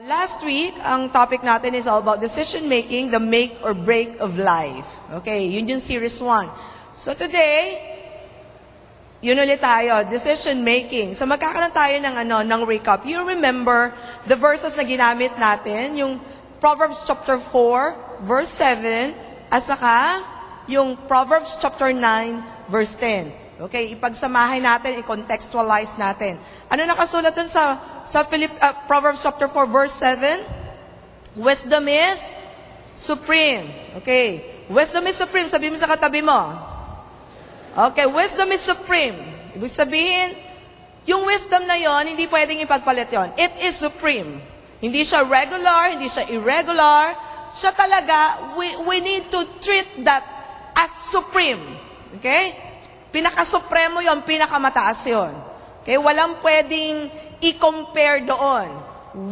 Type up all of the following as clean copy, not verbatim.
Last week, ang topic natin is all about decision making, the make or break of life. Okay, yun yung series 1. So today, yun ulit tayo, decision making. So magkakaroon tayo ng recap. You remember the verses na ginamit natin, yung Proverbs chapter 4, verse 7, at saka yung Proverbs chapter 9, verse 10. Okay, ipagsamahin natin, i-contextualize natin. Ano nakasulat dun sa Proverbs chapter 4, verse 7? Wisdom is supreme. Okay, wisdom is supreme. Sabihin mo sa katabi mo. Okay, wisdom is supreme. Ibig sabihin, yung wisdom na yon, hindi pwedeng ipagpalit yon. It is supreme. Hindi siya regular, hindi siya irregular. Siya talaga, we need to treat that as supreme. Okay? Pinaka-supremo yon, pinakamataas yon. Okay? Walang pwedeng i-compare doon.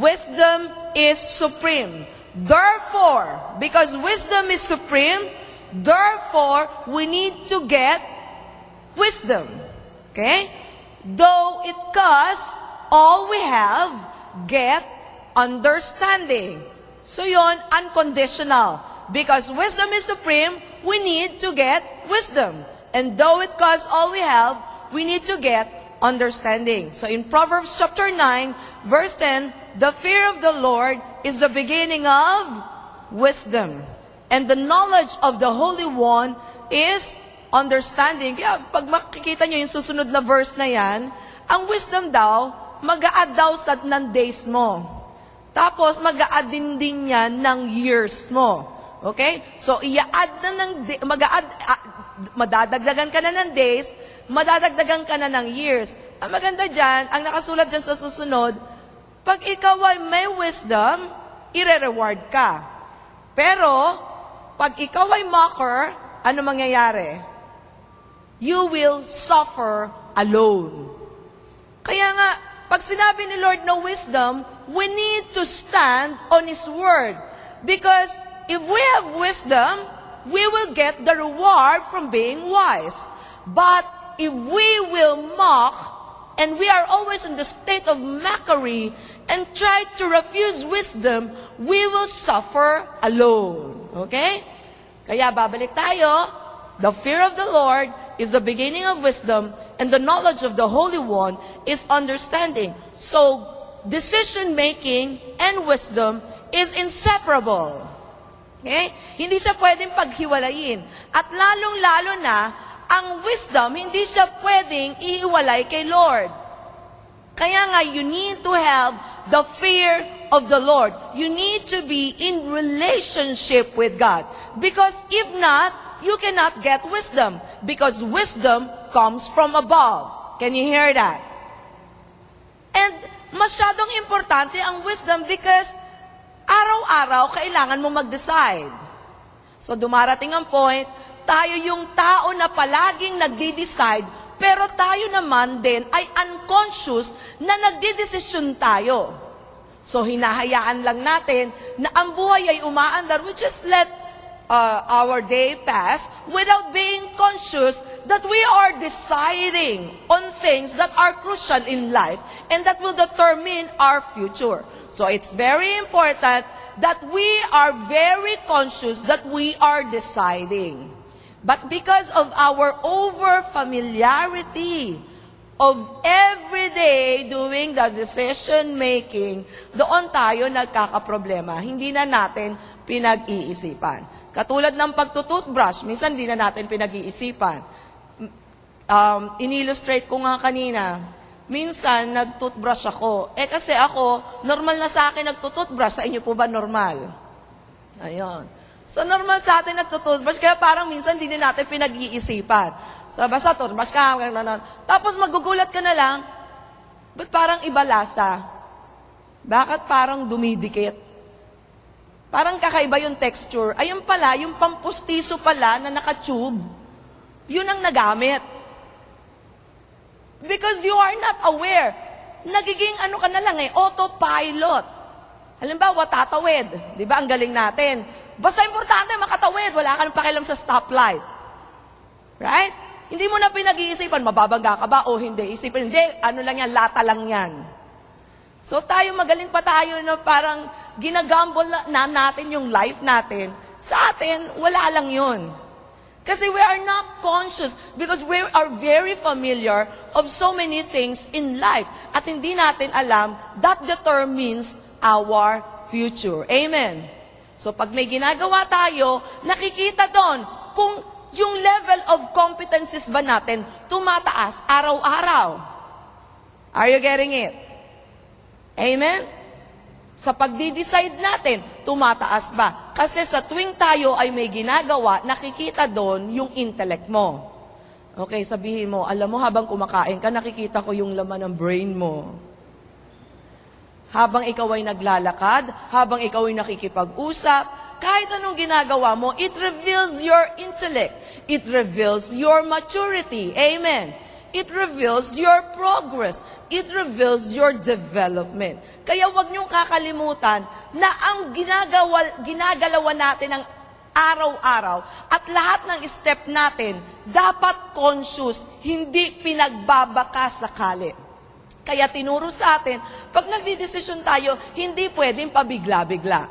Wisdom is supreme. Therefore, because wisdom is supreme, therefore, we need to get wisdom. Okay? Though it costs all we have, get understanding. So yon, unconditional. Because wisdom is supreme, we need to get wisdom. And though it costs all we have, we need to get understanding. So in Proverbs chapter 9, verse 10, the fear of the Lord is the beginning of wisdom. And the knowledge of the Holy One is understanding. Kaya pag makikita nyo yung susunod na verse na yan, ang wisdom daw, mag-a-add daw ng days mo. Tapos mag-a-add din yan ng years mo. Okay? So i-add na madadagdagan ka na ng days, madadagdagan ka na ng years. Ang maganda dyan, ang nakasulat dyan sa susunod, pag ikaw ay may wisdom, ire-reward ka. Pero, pag ikaw ay mocker, ano mangyayari? You will suffer alone. Kaya nga, pag sinabi ni Lord na wisdom, we need to stand on His word. Because if we have wisdom, we will get the reward from being wise. But if we will mock, and we are always in the state of mockery, and try to refuse wisdom, we will suffer alone. Okay? Kaya babalik tayo, the fear of the Lord is the beginning of wisdom, and the knowledge of the Holy One is understanding. So, decision-making and wisdom is inseparable. Okay? Hindi siya pwedeng paghiwalayin. At lalong-lalo na, ang wisdom, hindi siya pwedeng ihiwalay kay Lord. Kaya nga, you need to have the fear of the Lord. You need to be in relationship with God. Because if not, you cannot get wisdom. Because wisdom comes from above. Can you hear that? And masyadong importante ang wisdom because araw-araw, kailangan mo mag-decide. So, dumarating ang point, tayo yung tao na palaging nagdi-decide, pero tayo naman din ay unconscious na nagdi-desisyon tayo. So, hinahayaan lang natin na ang buhay ay umaandar. We just let our day pass without being conscious that we are deciding on things that are crucial in life and that will determine our future. So it's very important that we are very conscious that we are deciding. But because of our over-familiarity of every day doing the decision-making, doon tayo nagkakaproblema. Hindi na natin pinag-iisipan. Katulad ng pagtututbrush, minsan hindi na natin pinag-iisipan. In-illustrate ko nga kanina, minsan, nagtoothbrush ako. Kasi ako, normal na sa akin nagtutoothbrush. Sa inyo po ba normal? Ayun. So, normal sa atin nagtutoothbrush. Kaya parang minsan hindi natin pinag-iisipan. So, basta toothbrush ka. Tapos magugulat ka na lang, ba't parang iba lasa? Bakit parang dumidikit? Parang kakaiba yung texture. Ayun pala, yung pampustiso pala na naka-tube, yun ang nagamit. Because you are not aware. Nagiging ka na lang autopilot. Halimbawa, tatawid. Di ba, ang galing natin. Basta importante, makatawid. Wala ka nang pakialam sa stoplight. Right? Hindi mo na pinag-iisipan, mababangga ka ba o hindi. Isipin, hindi, lang yan, lata lang yan. So tayo, magaling pa tayo na parang ginagamble na natin yung life natin. Sa atin, wala lang yun. Kasi we are not conscious because we are very familiar of so many things in life. At hindi natin alam that determines our future. Amen. So pag may ginagawa tayo, nakikita doon kung yung level of competencies ba natin tumataas araw-araw. Are you getting it? Amen? Sa pagdi-decide natin, tumataas ba? Kasi sa tuwing tayo ay may ginagawa, nakikita doon yung intellect mo. Okay, sabihin mo, alam mo, habang kumakain ka, nakikita ko yung laman ng brain mo. Habang ikaw ay naglalakad, habang ikaw ay nakikipag-usap, kahit anong ginagawa mo, it reveals your intellect. It reveals your maturity. Amen. It reveals your progress. It reveals your development. Kaya huwag niyong kakalimutan na ang ginagalawan natin ng araw-araw at lahat ng step natin dapat conscious, hindi pinagbabaka sakali. Kaya tinuro sa atin, pag nagdidesisyon tayo, hindi pwedeng pabigla-bigla.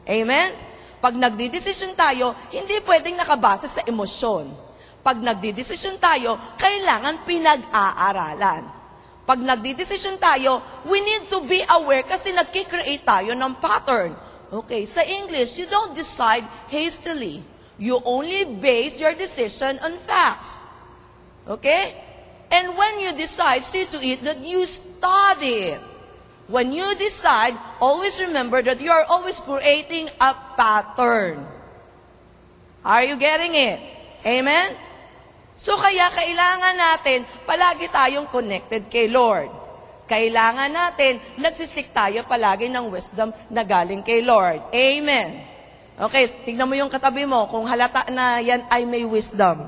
Amen? Pag nagdidesisyon tayo, hindi pwedeng nakabase sa emosyon. Pag nagdidesisyon tayo, kailangan pinag-aaralan. Pag nagdidesisyon tayo, we need to be aware kasi nagkikreate tayo ng pattern. Okay, sa English, you don't decide hastily. You only base your decision on facts. Okay? And when you decide, see to it that you study it. When you decide, always remember that you are always creating a pattern. Are you getting it? Amen? So kaya kailangan natin palagi tayong connected kay Lord. Kailangan natin nagsisik tayo palagi ng wisdom na galing kay Lord. Amen. Okay, tignan mo yung katabi mo kung halata na yan ay may wisdom.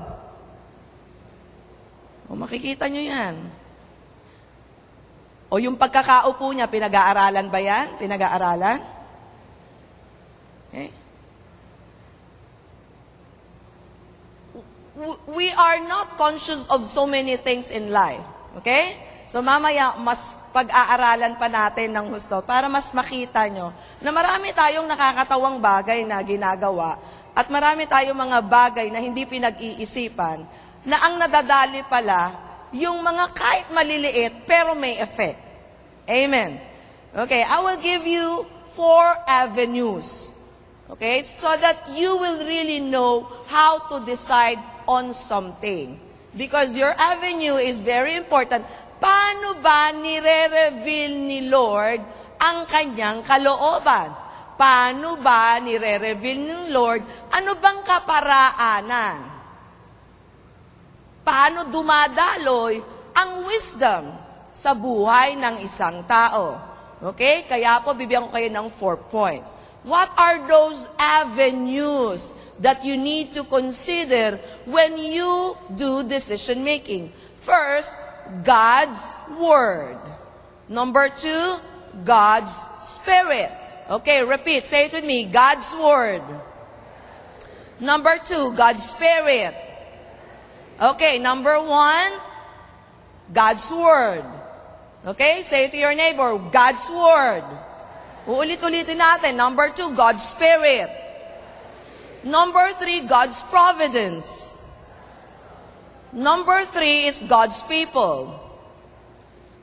O makikita nyo yan. O yung pagkakaupo niya, pinag-aaralan ba yan? Pinag-aaralan? Okay. We are not conscious of so many things in life. Okay? So mamaya, mas pag-aaralan pa natin ng husto para mas makita nyo na marami tayong nakakatawang bagay na ginagawa at marami tayong mga bagay na hindi pinag-iisipan na ang nadadali pala yung mga kahit maliliit pero may effect. Amen. Okay, I will give you 4 avenues. Okay, so that you will really know how to decide on something. Because your avenue is very important. Paano ba nire-reveal ni Lord ang kanyang kalooban? Paano ba nire-reveal ni Lord ano bang kaparaanan? Paano dumadaloy ang wisdom sa buhay ng isang tao? Okay? Kaya po, bibigyan ko kayo ng 4 points. What are those avenues that you need to consider when you do decision making? First, God's Word. Number 2, God's Spirit. Okay, repeat. Say it with me. God's Word. Number 2, God's Spirit. Okay, number 1, God's Word. Okay, say it to your neighbor. God's Word. Uulit-ulitin natin. Number 2, God's Spirit. Number 3, God's providence. Number 3 is God's people.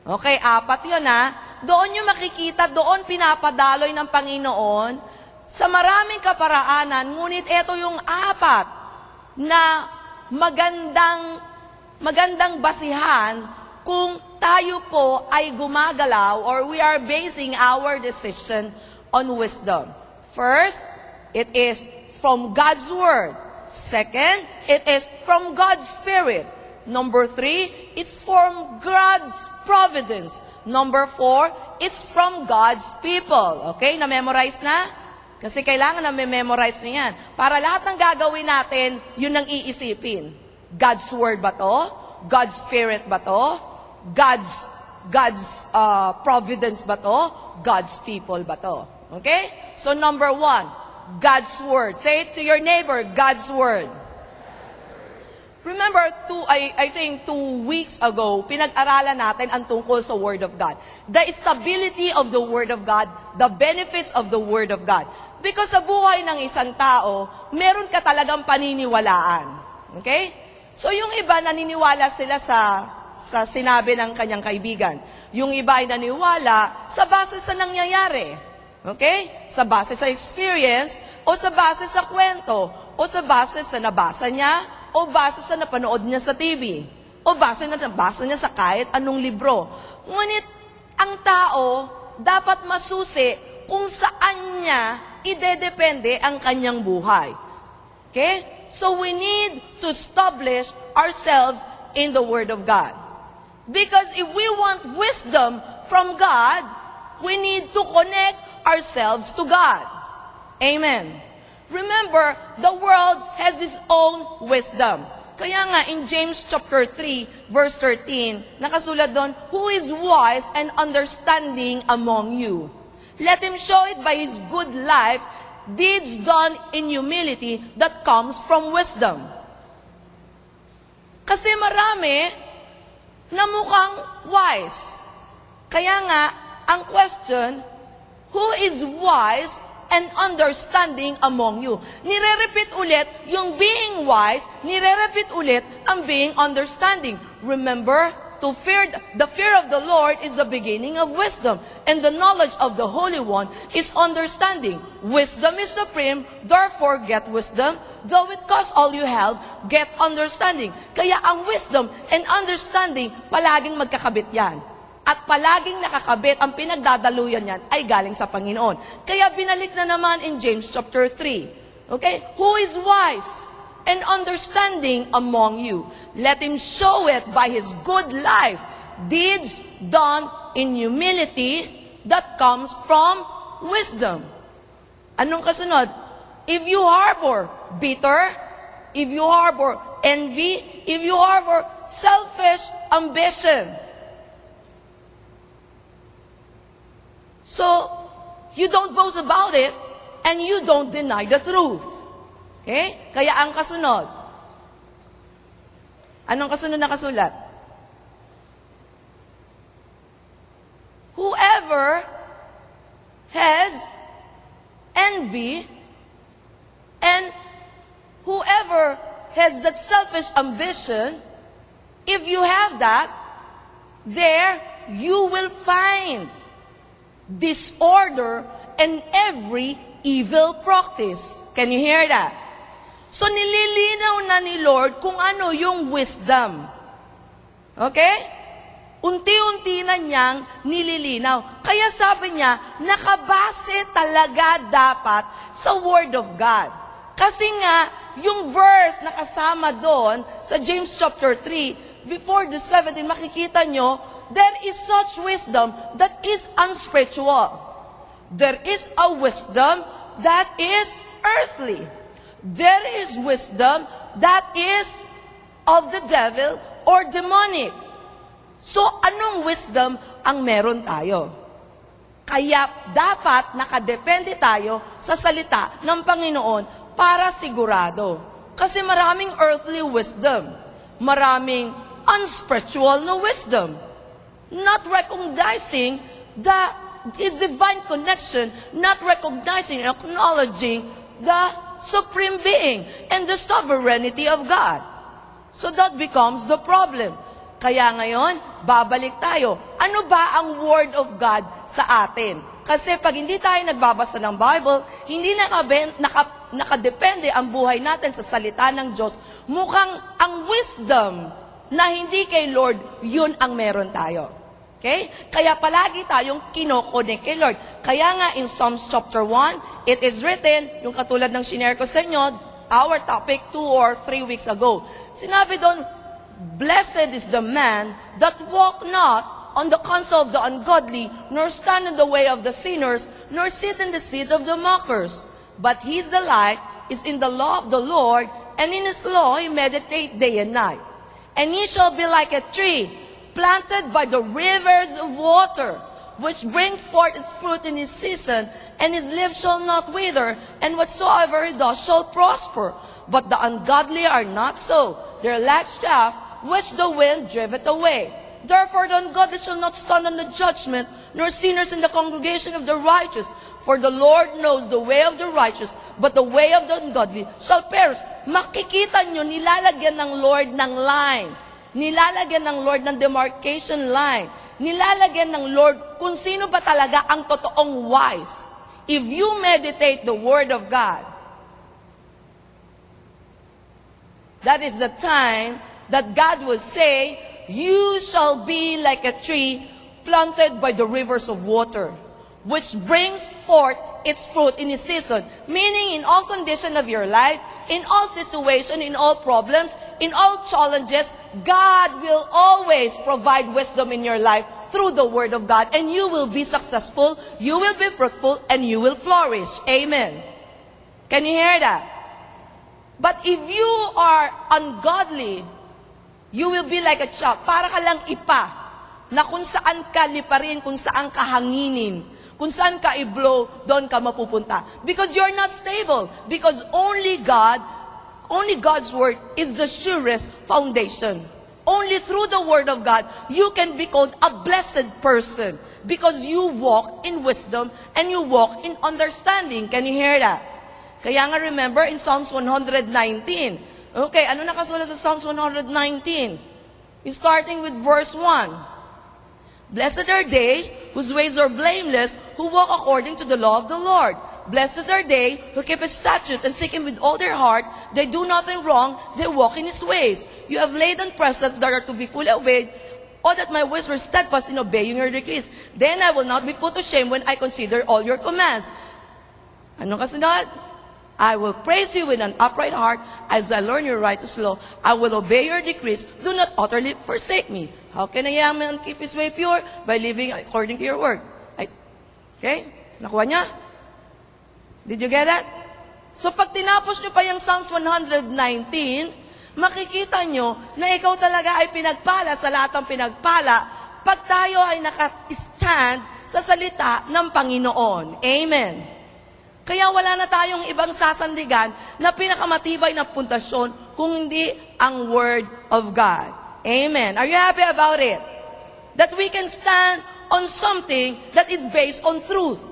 Okay, 4 yun ha. Doon yung makikita, doon pinapadaloy ng Panginoon sa maraming kaparaanan, ngunit ito yung 4 na magandang basihan kung tayo po ay gumagalaw or we are basing our decision on wisdom. First, it is from God's Word. Second, it is from God's Spirit. Number 3, it's from God's providence. Number 4, it's from God's people. Okay, na-memorize na? Kasi kailangan na memorize na yan. Para lahat ng gagawin natin, yun ang iisipin. God's Word ba to? God's Spirit ba to? God's providence ba to? God's people ba to? Okay? So number 1, God's Word. Say it to your neighbor, God's Word. Remember, I think 2 weeks ago, pinag-aralan natin ang tungkol sa Word of God. The stability of the Word of God, the benefits of the Word of God. Because sa buhay ng isang tao, meron ka talagang paniniwalaan. Okay? So yung iba, naniniwala sila sa sinabi ng kanyang kaibigan. Yung iba ay naniwala sa base sa nangyayari. Okay? Sa base sa experience, o sa base sa kwento, o sa base sa nabasa niya, o base sa napanood niya sa TV, o base niya sa kahit anong libro. Ngunit, ang tao dapat masusi kung saan niya idedepende ang kanyang buhay. Okay? So we need to establish ourselves in the Word of God. Because if we want wisdom from God, we need to connect ourselves to God. Amen. Remember, the world has its own wisdom. Kaya nga, in James chapter 3, verse 13, nakasulat doon, "Who is wise and understanding among you? Let him show it by his good life, deeds done in humility that comes from wisdom." Kasi marami na mukhang wise. Kaya nga, ang question, who is wise and understanding among you? Nire-repeat ulit yung being wise, nire-repeat ulit ang being understanding. Remember, the fear of the Lord is the beginning of wisdom, and the knowledge of the Holy One is understanding. Wisdom is supreme, therefore get wisdom. Though it costs all you have, get understanding. Kaya ang wisdom and understanding, palaging magkakabit yan. At palaging nakakabit, ang pinagdadaluyan niyan ay galing sa Panginoon. Kaya binalik na naman in James chapter 3. Okay? Who is wise and understanding among you? Let him show it by his good life, deeds done in humility that comes from wisdom. Anong kasunod? If you harbor bitter, if you harbor envy, if you harbor selfish ambition, so, you don't boast about it, and you don't deny the truth. Okay? Kaya ang kasunod. Anong kasunod na kasulat? Whoever has envy, and whoever has that selfish ambition, if you have that, there you will find disorder and every evil practice. Can you hear that? So nililinaw na ni Lord kung ano yung wisdom. Okay? Unti-unti na niyang nililinaw. Kaya sabi niya, nakabase talaga dapat sa Word of God. Kasi nga, yung verse na kasama doon sa James chapter 3, before the 17, makikita nyo, there is such wisdom that is unspiritual. There is a wisdom that is earthly. There is wisdom that is of the devil or demonic. So, anong wisdom ang meron tayo? Kaya dapat nakadepende tayo sa salita ng Panginoon para sigurado. Kasi maraming earthly wisdom. Maraming unspiritual na wisdom. Not recognizing His divine connection, not recognizing and acknowledging the supreme being and the sovereignty of God. So that becomes the problem. Kaya ngayon, babalik tayo. Ano ba ang Word of God sa atin? Kasi pag hindi tayo nagbabasa ng Bible, hindi nakadepende ang buhay natin sa salita ng Diyos, mukhang ang wisdom na hindi kay Lord, yun ang meron tayo. Okay? Kaya palagi tayong kinokonek kay Lord. Kaya nga in Psalms chapter 1, it is written, yung katulad ng shinare ko sa inyo, our topic 2 or 3 weeks ago. Sinabi doon, blessed is the man that walk not on the counsel of the ungodly, nor stand in the way of the sinners, nor sit in the seat of the mockers. But his delight is in the law of the Lord, and in his law he meditate day and night. And he shall be like a tree planted by the rivers of water, which brings forth its fruit in his season, and his leaf shall not wither, and whatsoever he does shall prosper. But the ungodly are not so. They are like chaff, which the wind driveth away. Therefore the ungodly shall not stand on the judgment, nor sinners in the congregation of the righteous. For the Lord knows the way of the righteous, but the way of the ungodly shall perish. Makikita nyo, nilalagyan ng Lord ng line. Nilalagyan ng Lord ng demarcation line. Nilalagyan ng Lord kung sino ba talaga ang totoong wise. If you meditate the Word of God, that is the time that God will say, you shall be like a tree planted by the rivers of water, which brings forth its fruit in its season. Meaning, in all condition of your life, in all situation, in all problems, in all challenges, God will always provide wisdom in your life through the Word of God, and you will be successful, you will be fruitful, and you will flourish. Amen. Can you hear that? But if you are ungodly, you will be like a chaff. Para ka lang ipa, na kung saan ka liparin, kung saan ka hanginin, kung saan ka i-blow, doon ka mapupunta. Because you're not stable. Because only God's Word is the surest foundation. Only through the Word of God, you can be called a blessed person. Because you walk in wisdom and you walk in understanding. Can you hear that? Kaya nga remember in Psalms 119. Okay, ano nakasulat sa Psalms 119? Starting with verse 1. Blessed are they whose ways are blameless, who walk according to the law of the Lord. Blessed are they who keep his statute and seek him with all their heart. They do nothing wrong, they walk in his ways. You have laid on precepts that are to be fully obeyed. Oh, that my ways were steadfast in obeying your decrees. Then I will not be put to shame when I consider all your commands. Ano kasunod? I will praise you with an upright heart as I learn your righteous law. I will obey your decrees. Do not utterly forsake me. How can a young man keep his way pure? By living according to your word. Okay? Nakuha niya? Did you get that? So pag tinapos nyo pa yung Psalms 119, makikita nyo na ikaw talaga ay pinagpala sa lahat ng pinagpala pag tayo ay naka-stand sa salita ng Panginoon. Amen. Kaya wala na tayong ibang sasandigan na pinakamatibay na pundasyon kung hindi ang Word of God. Amen. Are you happy about it? That we can stand on something that is based on truth.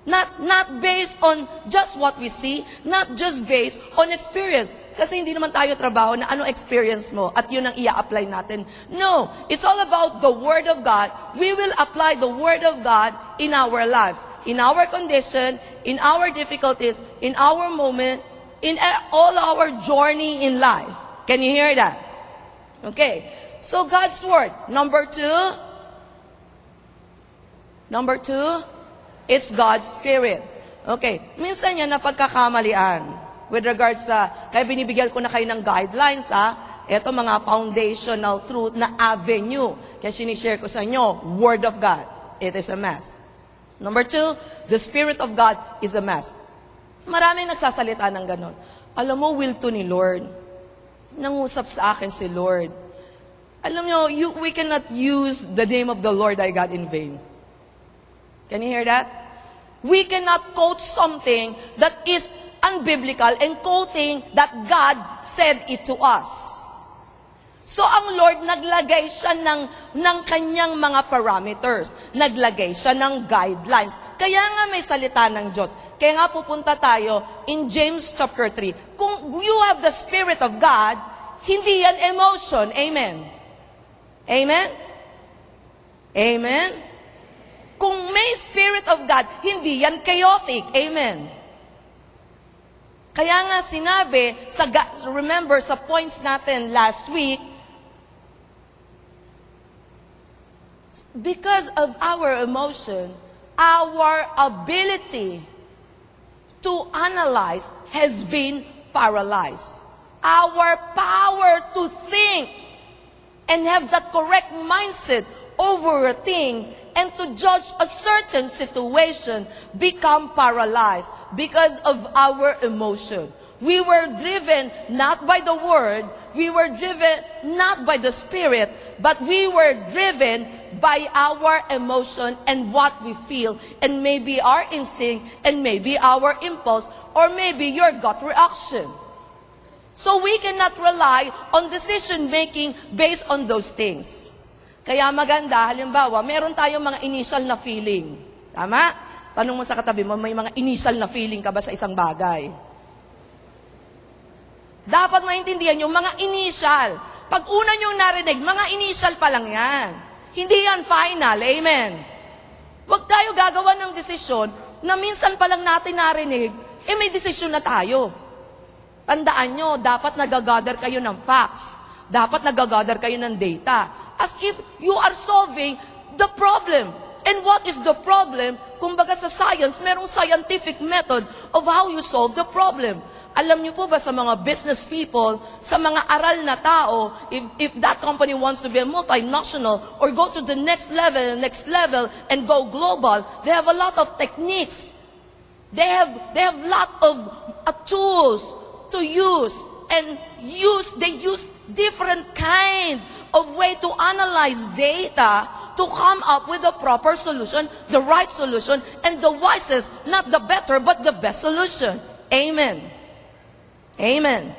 Not based on just what we see, not just based on experience. Kasi hindi naman tayo trabaho na anong experience mo at yun ang i-apply natin. No, it's all about the Word of God. We will apply the Word of God in our lives, in our condition, in our difficulties, in our moment, in all our journey in life. Can you hear that? Okay, so God's Word. Number two, it's God's Spirit. Okay, minsan yan na pagkakamalian with regards sa, kaya binibigyan ko na kayo ng guidelines ito mga foundational truth na avenue. Kaya sinishare ko sa inyo, Word of God. It is a mess. Number two, the Spirit of God is a mess. Maraming nagsasalita ng ganon. Alam mo, will to ni Lord. Nangusap sa akin si Lord. Alam nyo, we cannot use the name of the Lord thy God in vain. Can you hear that? We cannot quote something that is unbiblical and quoting that God said it to us. So ang Lord, naglagay siya ng kanyang mga parameters. Naglagay siya ng guidelines. Kaya nga may salita ng Diyos. Kaya nga pupunta tayo in James chapter 3. Kung you have the Spirit of God, hindi yan emotion. Amen? Amen? Amen? Kung may Spirit of God, hindi yan chaotic. Amen. Kaya nga sinabi, remember sa points natin last week, because of our emotion, our ability to analyze has been paralyzed. Our power to think and have that correct mindset over a thing and to judge a certain situation become paralyzed because of our emotion. We were driven not by the Word, we were driven not by the Spirit, but we were driven by our emotion and what we feel, and maybe our instinct, and maybe our impulse, or maybe your gut reaction. So we cannot rely on decision-making based on those things. Kaya maganda, halimbawa, meron tayong mga initial na feeling. Tama? Tanong mo sa katabi mo, may mga initial na feeling ka ba sa isang bagay? Dapat maintindihan yung mga initial. Pag una nyo narinig, mga initial pa lang yan. Hindi yan final. Amen. Huwag tayo gagawa ng desisyon na minsan pa lang natin narinig, may desisyon na tayo. Tandaan nyo, dapat nagagather kayo ng facts. Dapat nagagather kayo ng data. As if you are solving the problem. And what is the problem? Kumbaga sa science, merong scientific method of how you solve the problem. Alam niyo po ba sa mga business people, sa mga aral na tao, if that company wants to be a multinational or go to the next level and go global, they have a lot of techniques. They have lot of tools to use, and they use different kind of way to analyze data to come up with the proper solution, the right solution, and the wisest, not the better, but the best solution. Amen. Amen.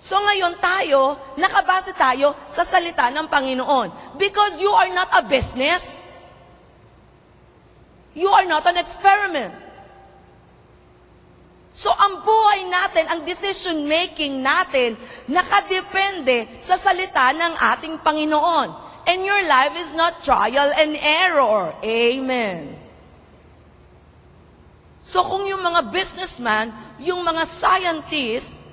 So ngayon tayo, nakabase tayo sa salita ng Panginoon. Because you are not a business. You are not an experiment. So ang buhay natin, ang decision making natin, nakadepende sa salita ng ating Panginoon. And your life is not trial and error. Amen. So kung yung mga businessman, yung mga scientists,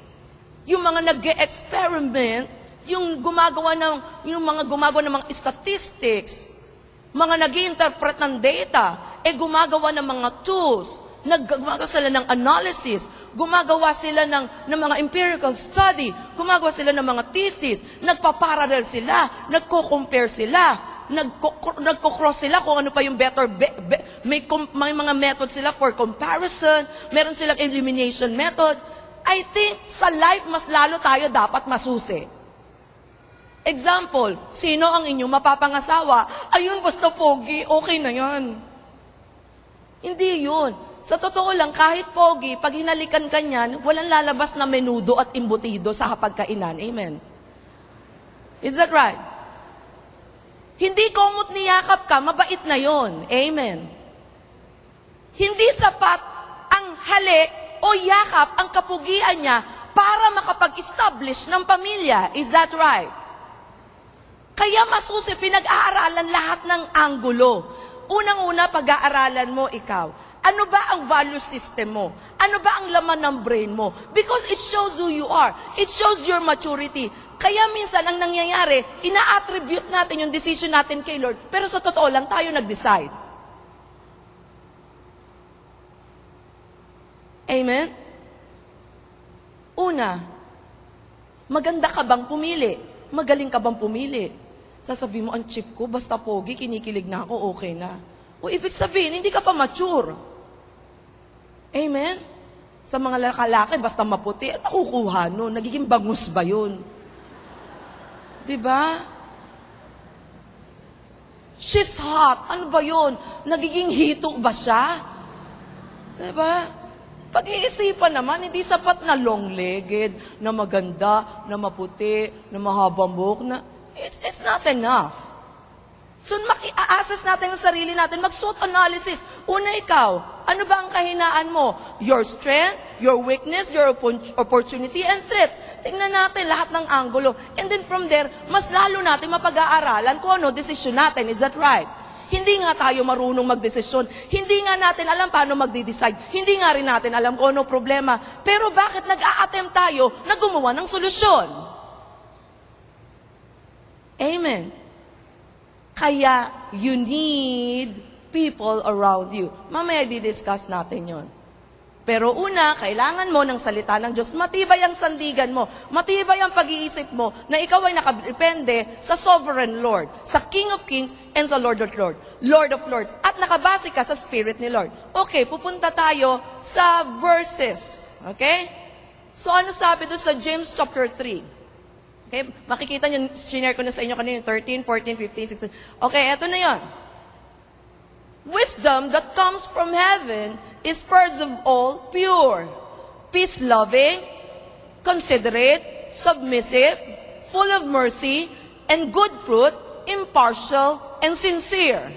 yung mga nag-experiment, yung mga gumagawa ng mga statistics, mga nag-i-interpret ng data, gumagawa ng mga tools, gumagawa sila ng analysis, gumagawa sila ng mga empirical study, gumagawa sila ng mga thesis, nagpaparallel sila, nagko-compare sila, nagko-cross sila kung ano pa yung better, may mga method sila for comparison, meron silang elimination method. I think sa life mas lalo tayo dapat masusi. Example, sino ang inyong mapapangasawa? Ayun, basta pogi, okay na yan. Hindi yun. Sa totoo lang, kahit pogi, pag hinalikan ka niyan, walang lalabas na menudo at imbutido sa hapagkainan. Amen. Is that right? Hindi komot niyakap ka, mabait na yon. Amen. Hindi sapat ang halik o yakap ang kapugian niya para makapag-establish ng pamilya. Is that right? Kaya masusi, pinag-aaralan lahat ng anggulo. Unang-una, pag-aaralan mo ikaw. Ano ba ang value system mo? Ano ba ang laman ng brain mo? Because it shows who you are. It shows your maturity. Kaya minsan ang nangyayari, ina-attribute natin yung decision natin kay Lord, pero sa totoo lang tayo nag-decide. Amen? Una, maganda ka bang pumili? Magaling ka bang pumili? Sasabihin mo, ang cheap ko, basta pogi, kinikilig na ako, okay na. O ibig sabihin, hindi ka pa mature. Amen? Sa mga lalaki, basta maputi, nakukuha nun. Nagiging bangus ba yun? Diba? She's hot. Ano ba yun? Nagiging hito ba siya? Diba? Pag-iisipan naman, hindi sapat na long-legged, na maganda, na maputi, na mahabang buhok, na it's not enough. So, maki-assess natin ang sarili natin, mag-SWOT analysis. Una ikaw, ano ba ang kahinaan mo? Your strength, your weakness, your opportunity, and threats. Tingnan natin lahat ng anggulo. And then from there, mas lalo natin mapag-aaralan kung ano decision natin. Is that right? Hindi nga tayo marunong magdesisyon. Hindi nga natin alam paano magde-decide. Hindi nga rin natin alam kung ano problema. Pero bakit nag-a-attempt tayo na gumawa ng solusyon? Amen. Kaya you need people around you. Mamaya di-discuss natin yon. Pero una, kailangan mo ng salita ng Diyos. Matibay ang sandigan mo. Matibay ang pag-iisip mo na ikaw ay nakadepende sa Sovereign Lord, sa King of Kings and sa Lord of Lords. Lord of Lords. At nakabase ka sa Spirit ni Lord. Okay, pupunta tayo sa verses. Okay? So ano sabi doon sa James chapter 3? Okay? Makikita nyo, sinare ko na sa inyo kanina, 13, 14, 15, 16. Okay, eto na yon. Wisdom that comes from heaven is first of all pure, peace-loving, considerate, submissive, full of mercy, and good fruit, impartial, and sincere.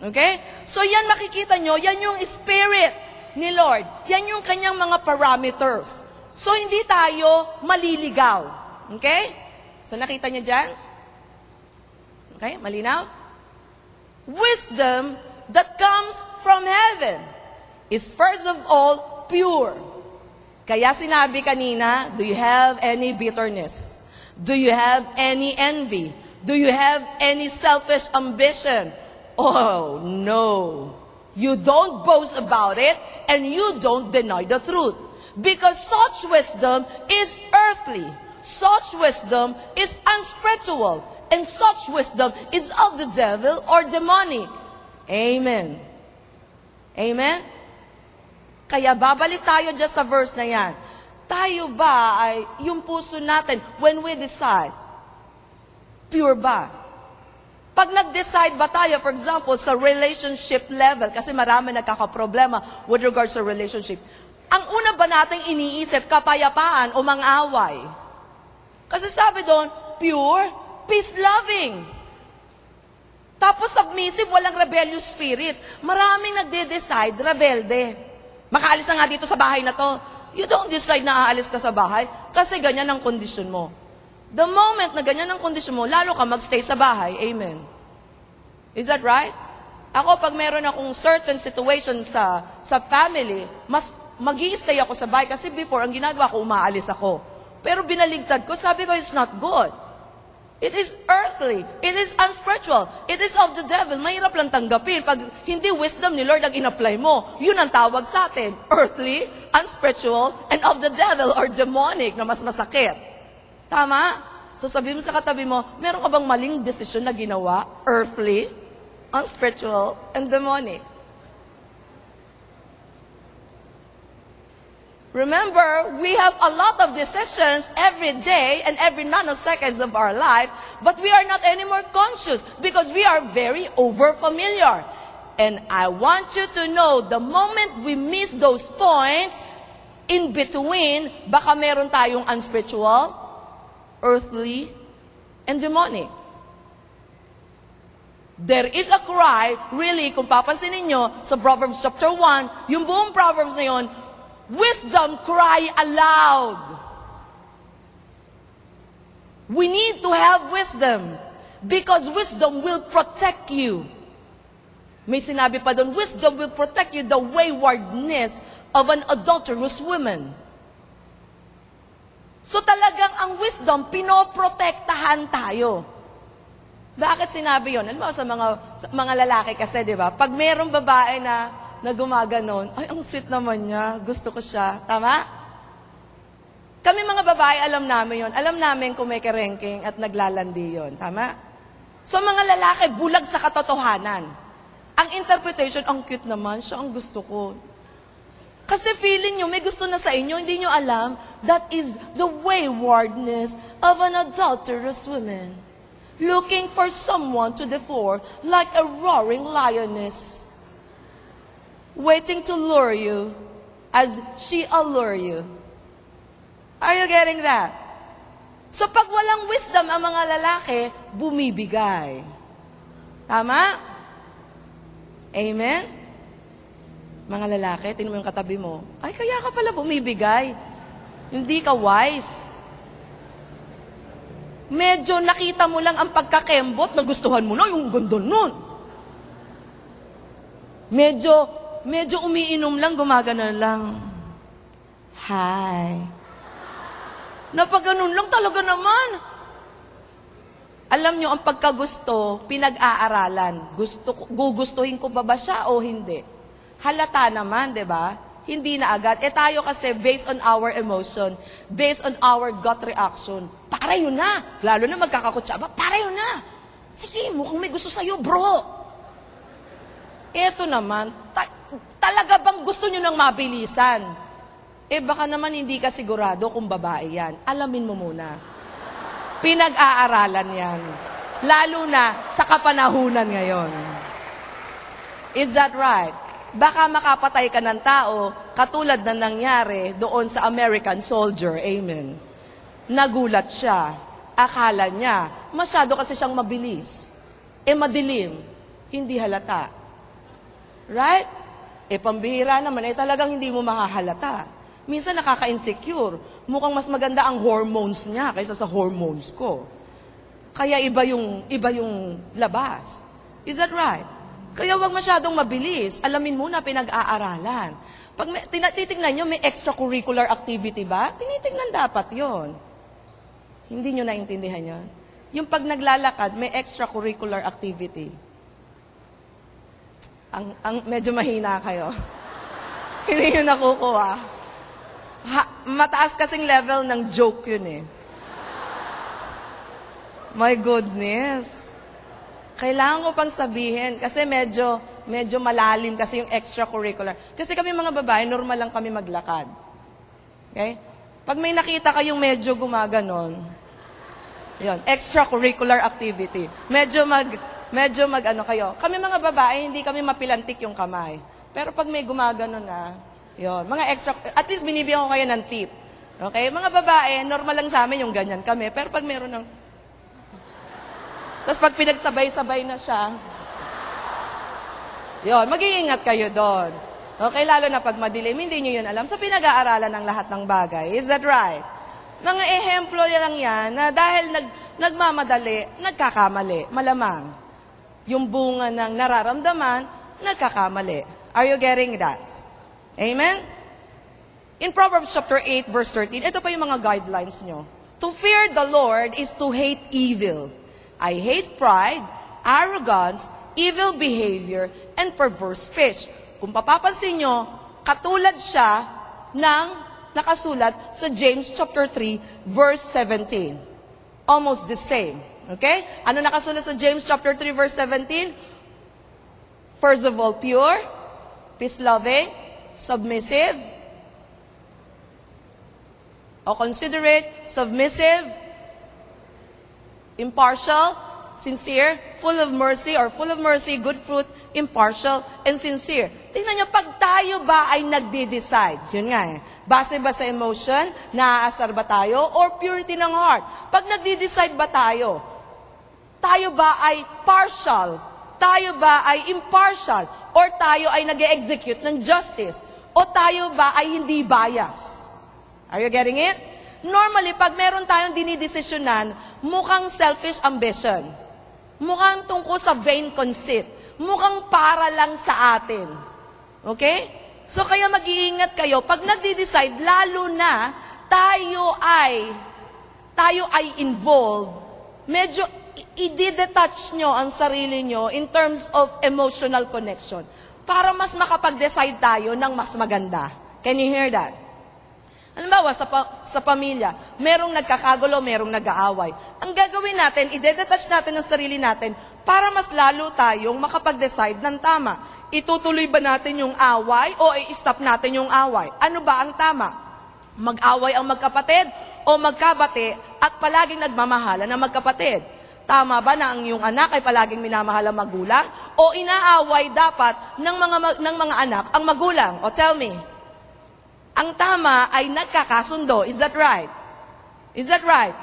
Okay? So yan makikita nyo, yan yung spirit ni Lord. Yan yung kanyang mga parameters. So hindi tayo maliligaw. Okay? So nakita nyo dyan? Okay? Malinaw? Wisdom that comes from heaven is first of all pure. Kaya sinabi kanina, do you have any bitterness? Do you have any envy? Do you have any selfish ambition? Oh, no. You don't boast about it and you don't deny the truth. Because such wisdom is earthly. Such wisdom is unspiritual. And such wisdom is of the devil or demonic. Amen. Amen? Kaya babalik tayo dyan sa verse na yan. Tayo ba ay, yung puso natin, when we decide, pure ba? Pag nag-decide ba tayo, for example, sa relationship level, kasi marami nagkakaproblema with regards to relationship, ang una ba nating iniisip, kapayapaan o mang-away? Kasi sabi doon, pure, peace-loving. Tapos submissive, walang rebellious spirit. Maraming nagde-decide, rebelde. Makaalis na nga dito sa bahay na to. You don't decide na aalis ka sa bahay kasi ganyan ang kondisyon mo. The moment na ganyan ang kondisyon mo, lalo ka magstay sa bahay. Amen. Is that right? Ako, pag meron akong certain situation sa family, mas mag-i-stay ako sa bahay kasi before, ang ginagawa ko, umaalis ako. Pero binaligtad ko, sabi ko, it's not good. It is earthly. It is unspiritual. It is of the devil. Mahirap lang tanggapin. Pag hindi wisdom ni Lord ang in-apply mo, yun ang tawag sa atin. Earthly, unspiritual, and of the devil or demonic na mas masakit. Tama? So sabi mo sa katabi mo, meron ka bang maling desisyon na ginawa? Earthly, unspiritual, and demonic. Remember, we have a lot of decisions every day and every nanoseconds of our life, but we are not anymore conscious because we are very over-familiar. And I want you to know, the moment we miss those points, in between, baka meron tayong unspiritual, earthly, and demonic. There is a cry, really, kung papansinin nyo, sa Proverbs chapter 1, yung buong Proverbs na yun, wisdom cry aloud. We need to have wisdom because wisdom will protect you. May sinabi pa doon, wisdom will protect you the waywardness of an adulterous woman. So talagang ang wisdom, pinoprotektahan tayo. Bakit sinabi yun? Alam mo, sa mga lalaki kasi, di ba? Pag mayroong babae na gumaganon, ay, ang sweet naman niya, gusto ko siya. Tama? Kami mga babae, alam namin yon. Alam namin kung may kerengking at naglalandi yon. Tama? So mga lalaki, bulag sa katotohanan. Ang interpretation, ang cute naman, siya ang gusto ko. Kasi feeling nyo, may gusto na sa inyo, hindi nyo alam, that is the waywardness of an adulterous woman. Looking for someone to devour like a roaring lioness. Waiting to lure you as she allure you. Are you getting that? So pag walang wisdom ang mga lalaki, bumibigay. Tama? Amen? Mga lalaki, tingnan mo yung katabi mo, ay kaya ka pala bumibigay. Hindi ka wise. Medyo nakita mo lang ang pagkakembot, nagustuhan mo na yung ganda nun. Medyo umiinom lang, gumagana lang. Hi. Napaganon lang talaga naman. Alam nyo, ang pagkagusto, pinag-aaralan. Gugustuhin ko ba siya o hindi? Halata naman, di ba? Hindi na agad. Tayo kasi, based on our emotion, based on our gut reaction, para yun na. Lalo na magkakakutsaba, para yun na. Sige, mukhang may gusto sa'yo, bro. Eto naman, talaga bang gusto nyo ng mabilisan? Baka naman hindi ka sigurado kung babae yan. Alamin mo muna. Pinag-aaralan yan. Lalo na sa kapanahunan ngayon. Is that right? Baka makapatay ka ng tao, katulad na nangyari doon sa American soldier. Amen. Nagulat siya. Akala niya, masyado kasi siyang mabilis. Madilim. Hindi halata. Right? Pambihira naman, talagang hindi mo makahalata. Minsan nakaka-insecure. Mukhang mas maganda ang hormones niya kaysa sa hormones ko. Kaya iba yung labas. Is that right? Kaya huwag masyadong mabilis. Alamin muna pinag-aaralan. Pag titignan nyo, may extracurricular activity ba? Tinitignan dapat yon. Hindi nyo naintindihan yon? Yung pag naglalakad, may extracurricular activity. Medyo mahina kayo. Hindi nyo nakukuha. Mataas kasing level ng joke yun eh. My goodness. Kailangan ko pang sabihin kasi medyo malalim kasi yung extracurricular. Kasi kami mga babae, normal lang kami maglakad. Okay? Pag may nakita kayong medyo gumaganon, yun, extracurricular activity. Medyo kayo. Kami mga babae, hindi kami mapilantik yung kamay. Pero pag may gumaganon na, yun, mga at least binibigyan ko kayo ng tip. Okay? Mga babae, normal lang sa amin yung ganyan kami. Pero pag meron ng tapos pag pinagsabay-sabay na siya, yun, mag-iingat kayo doon. Okay, lalo na pag madilim, hindi nyo yun alam. So, pinag-aaralan ng lahat ng bagay. Is that right? Mga ehemplo lang yan na dahil nagmamadali, nagkakamali. Malamang. Yung bunga ng nararamdaman, nagkakamali. Are you getting that? Amen? In Proverbs chapter 8, verse 13, ito pa yung mga guidelines nyo. To fear the Lord is to hate evil. I hate pride, arrogance, evil behavior, and perverse speech. Kung papapansin nyo, katulad siya ng nakasulat sa James chapter 3, verse 17. Almost the same. Okay? Ano nakasulat sa James chapter 3, verse 17? First of all, pure, peace-loving, submissive, o considerate, submissive, impartial, sincere, full of mercy, good fruit, impartial, and sincere. Tingnan nyo, pag tayo ba ay nagde-decide, yun nga base ba sa emotion, naaasar ba tayo, or purity ng heart? Pag nagde-decide ba tayo ba ay partial, tayo ba ay impartial, or tayo ay nag-execute ng justice, o tayo ba ay hindi bias? Are you getting it? Normally, pag meron tayong dinidesisyonan, mukhang selfish ambition. Mukhang tungkol sa vain conceit. Mukhang para lang sa atin. Okay? So, kaya mag-iingat kayo. Pag nagde-decide, lalo na tayo ay involved, medyo i-detach nyo ang sarili nyo in terms of emotional connection para mas makapag-decide tayo ng mas maganda. Can you hear that? Halimbawa, sa pamilya, merong nagkakagulo, merong nag-aaway. Ang gagawin natin, i-detach natin ang sarili natin para mas lalo tayong makapag-decide ng tama. Itutuloy ba natin yung away o i-stop natin yung away? Ano ba ang tama? Mag-away ang magkapatid o magkabati at palaging nagmamahala ng magkapatid? Tama ba na ang iyong anak ay palaging minamahal ang magulang? O inaaway dapat ng mga anak ang magulang? O tell me. Ang tama ay nagkakasundo. Is that right? Is that right?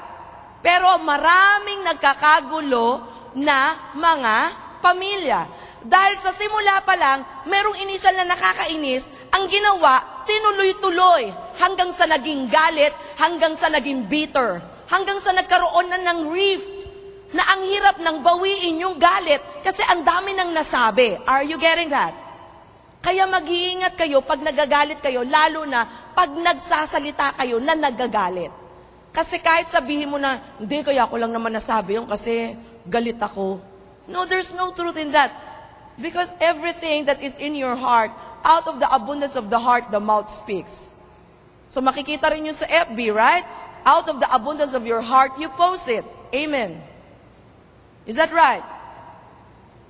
Pero maraming nagkakagulo na mga pamilya. Dahil sa simula pa lang, merong initial na nakakainis, ang ginawa, tinuloy-tuloy, hanggang sa naging galit, hanggang sa naging bitter, hanggang sa nagkaroon na ng rift, na ang hirap nang bawiin yung galit, kasi ang dami nang nasabi. Are you getting that? Kaya mag-iingat kayo pag nagagalit kayo, lalo na pag nagsasalita kayo na nagagalit. Kasi kahit sabihin mo na, hindi, kaya ko lang naman nasabi yun kasi galit ako. No, there's no truth in that. Because everything that is in your heart, out of the abundance of the heart, the mouth speaks. So makikita rin yun sa FB, right? Out of the abundance of your heart, you post it. Amen. Is that right?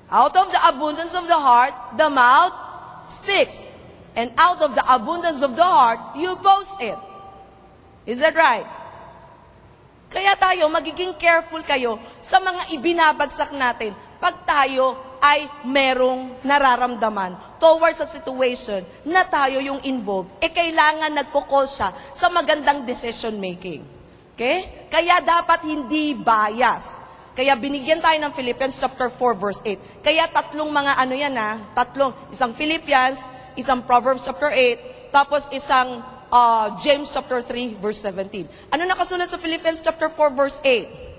Out of the abundance of the heart, the mouth speaks. And out of the abundance of the heart, you boast it. Is that right? Kaya tayo, magiging careful kayo sa mga ibinabagsak natin pag tayo ay merong nararamdaman towards a situation na tayo yung involved, kailangan nagko-call siya sa magandang decision making. Okay? Kaya dapat hindi bias. Kaya binigyan tayo ng Philippians chapter 4 verse 8. Kaya tatlong mga isang Philippians, isang Proverbs chapter 8, tapos isang James chapter 3 verse 17. Ano nakasulat sa Philippians chapter 4 verse 8?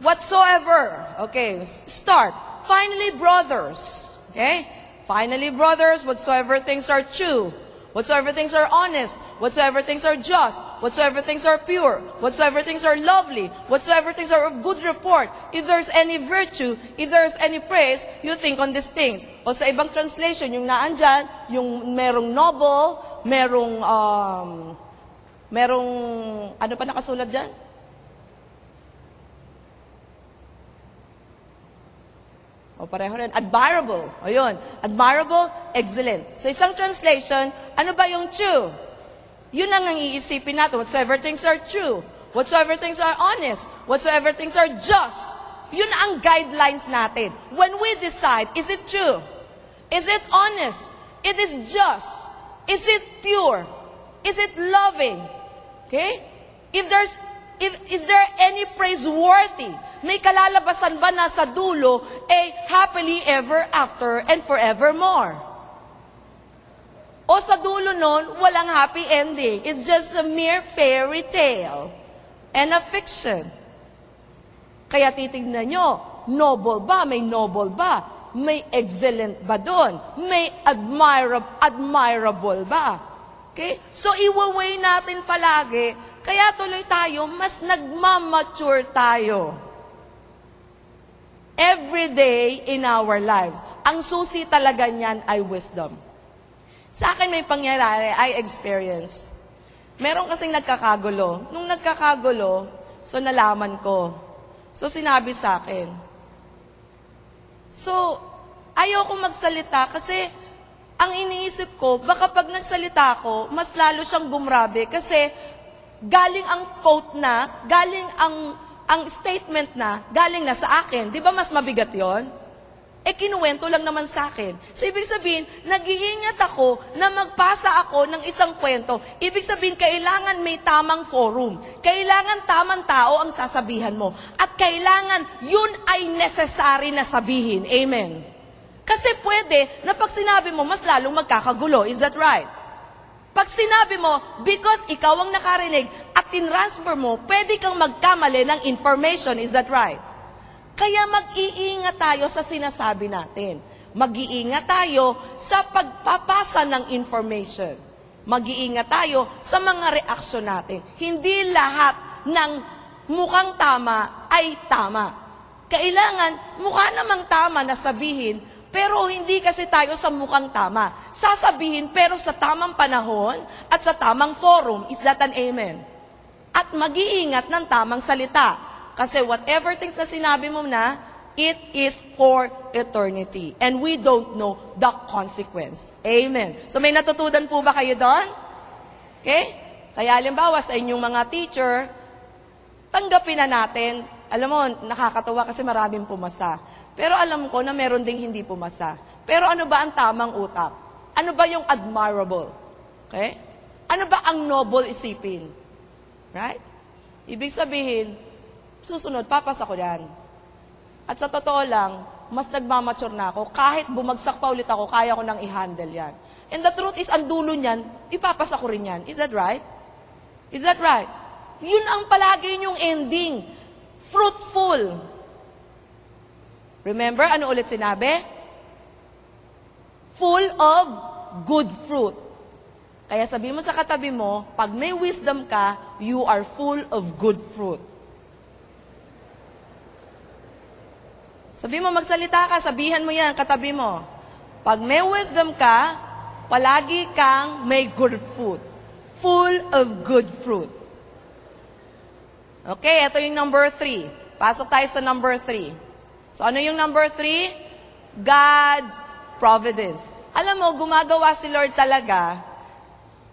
Whatsoever. Okay, start. Finally, brothers. Okay? Finally, brothers, whatsoever things are true, whatsoever things are honest, whatsoever things are just, whatsoever things are pure, whatsoever things are lovely, whatsoever things are of good report, if there's any virtue, if there's any praise, you think on these things. O sa ibang translation, yung naandyan, yung merong noble, merong, ano pa nakasulat dyan? O pareho rin, admirable. O yun, admirable, excellent. Sa isang translation, ano ba yung true? Yun ang iisipin natin. Whatsoever things are true, whatsoever things are honest, whatsoever things are just. Yun ang guidelines natin. When we decide, is it true? Is it honest? It is just? Is it pure? Is it loving? Okay? Is there any praiseworthy? May kalalabasan ba na sa dulo, happily ever after and forevermore? O sa dulo nun, walang happy ending. It's just a mere fairy tale and a fiction. Kaya titignan nyo, noble ba? May noble ba? May excellent ba doon? May admirable ba? Okay? So, iwa-weigh natin palagi. Kaya tuloy tayo, mas nagmamature tayo. Every day in our lives. Ang susi talaga niyan ay wisdom. Sa akin may pangyayari, I experience. Meron kasing nagkakagulo. Nung nagkakagulo, so nalaman ko. So sinabi sa akin. So, ayoko magsalita kasi ang iniisip ko, baka pag nagsalita ako, mas lalo siyang gumrabe kasi galing ang quote na, galing ang statement na, galing na sa akin. Di ba mas mabigat yon? Kinuwento lang naman sa akin. So, ibig sabihin, nag-iingat ako na magpasa ako ng isang kwento. Ibig sabihin, kailangan may tamang forum. Kailangan tamang tao ang sasabihan mo. At kailangan, yun ay necessary na sabihin. Amen. Kasi pwede na pag sinabi mo, mas lalong magkakagulo. Is that right? Pag sinabi mo, because ikaw ang nakarinig at tinransfer mo, pwede kang magkamali ng information. Is that right? Kaya mag-iingat tayo sa sinasabi natin. Mag-iingat tayo sa pagpapasa ng information. Mag-iingat tayo sa mga reaksyon natin. Hindi lahat ng mukhang tama ay tama. Kailangan, mukha namang tama na sabihin, pero hindi kasi tayo sa mukhang tama. Sasabihin, pero sa tamang panahon at sa tamang forum. Is that an amen? At mag-iingat ng tamang salita. Kasi whatever things na sinabi mo na, it is for eternity. And we don't know the consequence. Amen. So may natutunan po ba kayo doon? Okay? Kaya halimbawa sa inyong mga teacher, tanggapin na natin. Alam mo, nakakatawa kasi maraming pumasa. Pero alam ko na meron ding hindi pumasa. Pero ano ba ang tamang utak? Ano ba yung admirable? Okay? Ano ba ang noble isipin? Right? Ibig sabihin, susunod, papasa ko yan. At sa totoo lang, mas nagmamature na ako. Kahit bumagsak pa ulit ako, kaya ko nang i-handle yan. And the truth is, ang dulo niyan, ipapasa ko rin yan. Is that right? Is that right? Yun ang palagi yung ending. Fruitful. Remember, ano ulit sinabi? Full of good fruit. Kaya sabi mo sa katabi mo, pag may wisdom ka, you are full of good fruit. Sabi mo, magsalita ka, sabihan mo yan, katabi mo. Pag may wisdom ka, palagi kang may good fruit. Full of good fruit. Okay, ito yung number 3. Pasok tayo sa number 3. So, ano yung number 3? God's providence. Alam mo, gumagawa si Lord talaga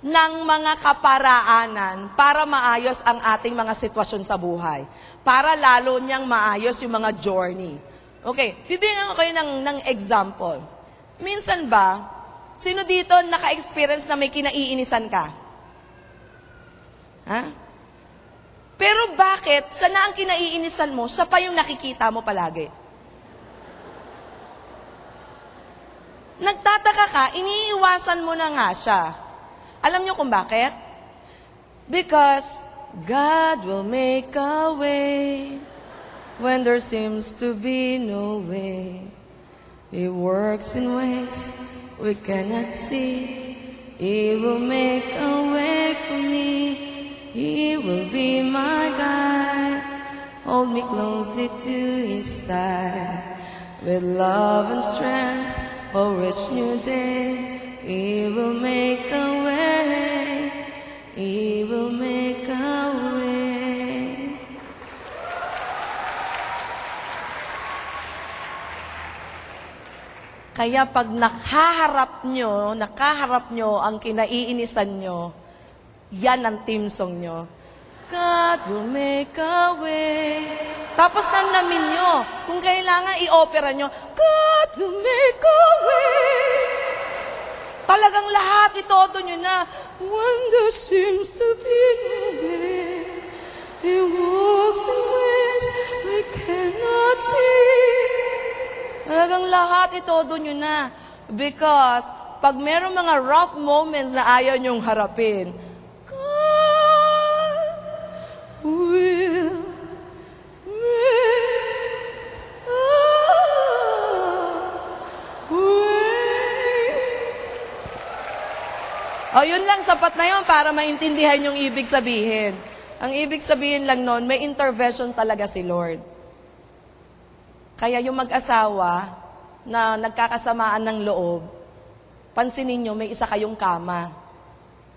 ng mga kaparaanan para maayos ang ating mga sitwasyon sa buhay. Para lalo niyang maayos yung mga journey. Okay, bibigyan ko kayo ng example. Minsan ba, sino dito naka-experience na may kinaiinisan ka? Ha? Pero bakit, sana ang kinaiinisan mo, siya pa yung nakikita mo palagi? Nagtataka ka, iniiwasan mo na nga siya. Alam niyo kung bakit? Because God will make a way when there seems to be no way. He works in ways we cannot see. He will make a way for me. He will be my guide. Hold me closely to His side. With love and strength for each new day. He will make a way. He will make a way. Kaya pag nakaharap nyo ang kinaiinisan nyo, yan ang team song nyo. God will make a way. Tapos nanamin nyo, kung kailangan i-opera nyo, God will make a way. Talagang lahat itodo nyo na, when there seems to be no way, He walks in ways we cannot see. Talagang lahat itodo nyo na. Because, pag merong mga rough moments na ayaw nyong harapin, God will make a way. O, yun lang, sapat na yun para maintindihan yung ibig sabihin. Ang ibig sabihin lang nun, may intervention talaga si Lord. Kaya yung mag-asawa na nagkakasamaan ng loob, pansinin nyo, may isa kayong kama.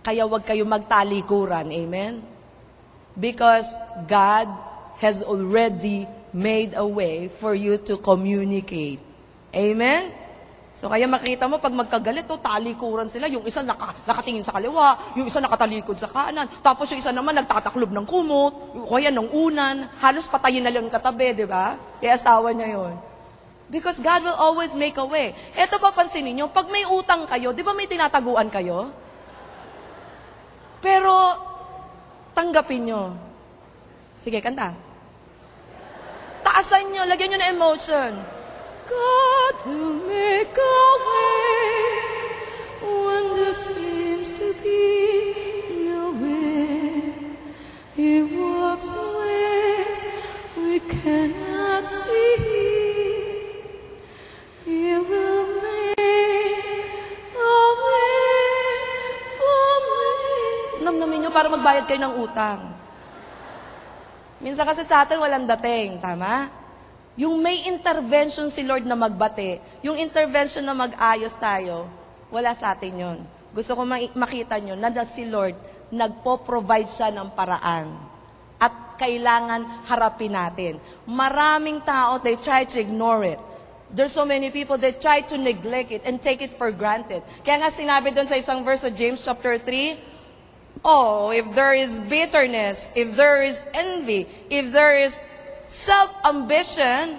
Kaya wag kayong magtalikuran. Amen? Because God has already made a way for you to communicate. Amen? So kaya makita mo, pag magkagalit, talikuran sila. Yung isa nakatingin sa kaliwa, yung isa nakatalikod sa kanan. Tapos yung isa naman nagtataklob ng kumot, o kaya ng unan. Halos patayin na lang katabi, di ba? Kaya asawa niya yon. Because God will always make a way. Eto pa pansinin nyo, pag may utang kayo, di ba may tinataguan kayo? Pero, tanggapin nyo. Sige, kanta. Taasan nyo, lagyan nyo na emotion. God will make a way when there seems to be no way. He walks in ways we cannot see. He will make a way for me. Namnamin nyo para magbayad kayo ng utang. Minsan kasi sa atin walang dating, tama? Yung may intervention si Lord na magbate, yung intervention na mag-ayos tayo, wala sa atin yun. Gusto ko makita nyo na si Lord, nagpo-provide siya ng paraan. At kailangan harapin natin. Maraming tao, they try to ignore it. There's so many people that try to neglect it and take it for granted. Kaya nga sinabi doon sa isang verse of James chapter 3, oh, if there is bitterness, if there is envy, if there is self-ambition,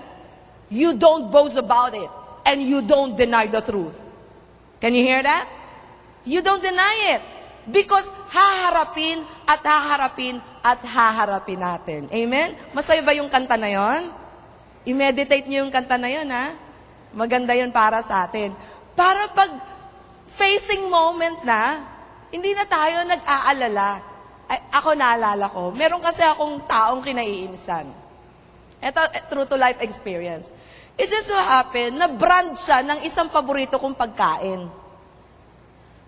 you don't boast about it. And you don't deny the truth. Can you hear that? You don't deny it. Because haharapin at haharapin at haharapin natin. Amen? Masaya ba yung kanta na yon? I-meditate niyo yung kanta na yon, ha? Maganda yun para sa atin. Para pag facing moment na, hindi na tayo nag-aalala. Ay, ako naalala ko, meron kasi akong taong kinaiinisan. Ito, true to life experience. It just so happened na brand siya ng isang paborito kong pagkain.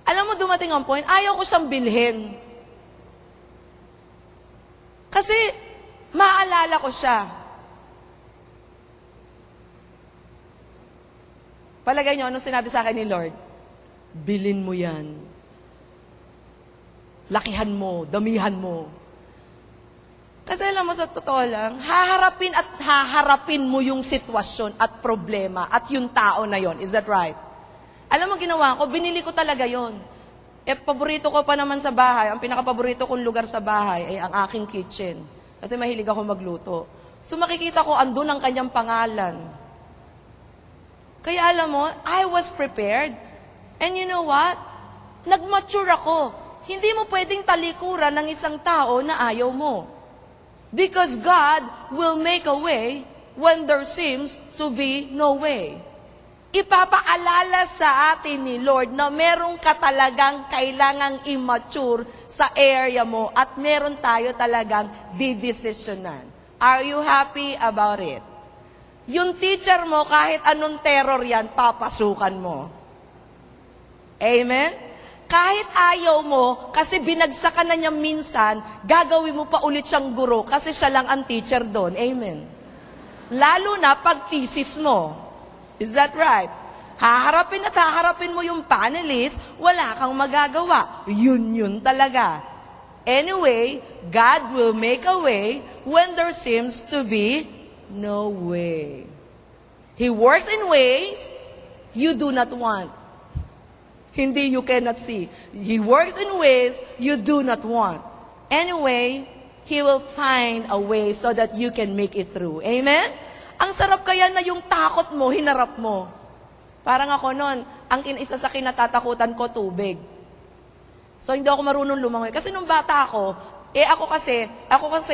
Alam mo, dumating ang point, ayaw ko siyang bilhin. Kasi, maalala ko siya. Palagay niyo, ano sinabi sa akin ni Lord? Bilhin mo yan. Lakihan mo, damihan mo. Kasi alam mo, sa totoo lang, haharapin at haharapin mo yung sitwasyon at problema at yung tao na yon. Is that right? Alam mo, ginawa ko, binili ko talaga yon. paborito ko pa naman sa bahay, ang pinaka-paborito kong lugar sa bahay ay ang aking kitchen. Kasi mahilig ako magluto. So makikita ko, andun ang kanyang pangalan. Kaya alam mo, I was prepared. And you know what? Nag-mature ako. Hindi mo pwedeng talikuran ng isang tao na ayaw mo. Because God will make a way when there seems to be no way. Ipapaalala sa atin ni Lord na meron ka talagang kailangang immature sa area mo at meron tayo talagang didesisyonan. Are you happy about it? Yung teacher mo, kahit anong terror yan, papasukan mo. Amen? Kahit ayaw mo, kasi binagsakan na niya minsan, gagawin mo pa ulit siyang guro kasi siya lang ang teacher doon. Amen? Lalo na pag thesis mo. Is that right? Haharapin at haharapin mo yung panelist, wala kang magagawa. Yun talaga. Anyway, God will make a way when there seems to be no way. He works in ways you do not want. Hindi you cannot see. He works in ways you do not want. Anyway, He will find a way so that you can make it through. Amen? Ang sarap kaya na yung takot mo, hinarap mo. Parang ako noon, isa sa kinatatakutan ko, tubig. So, hindi ako marunong lumangoy. Kasi nung bata ako, ako kasi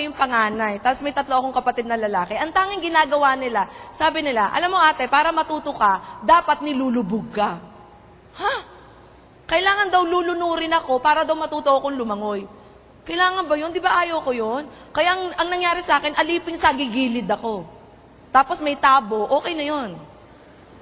yung panganay. Tapos may 3 akong kapatid na lalaki. Ang tanging ginagawa nila, sabi nila, alam mo ate, para matuto ka, dapat nilulubog ka. Ha? Kailangan daw lulunurin ako para daw matuto akong lumangoy. Kailangan ba yun? Di ba ayaw ko yun? Kaya ang nangyari sa akin, aliping sa gigilid ako. Tapos may tabo, okay na yun.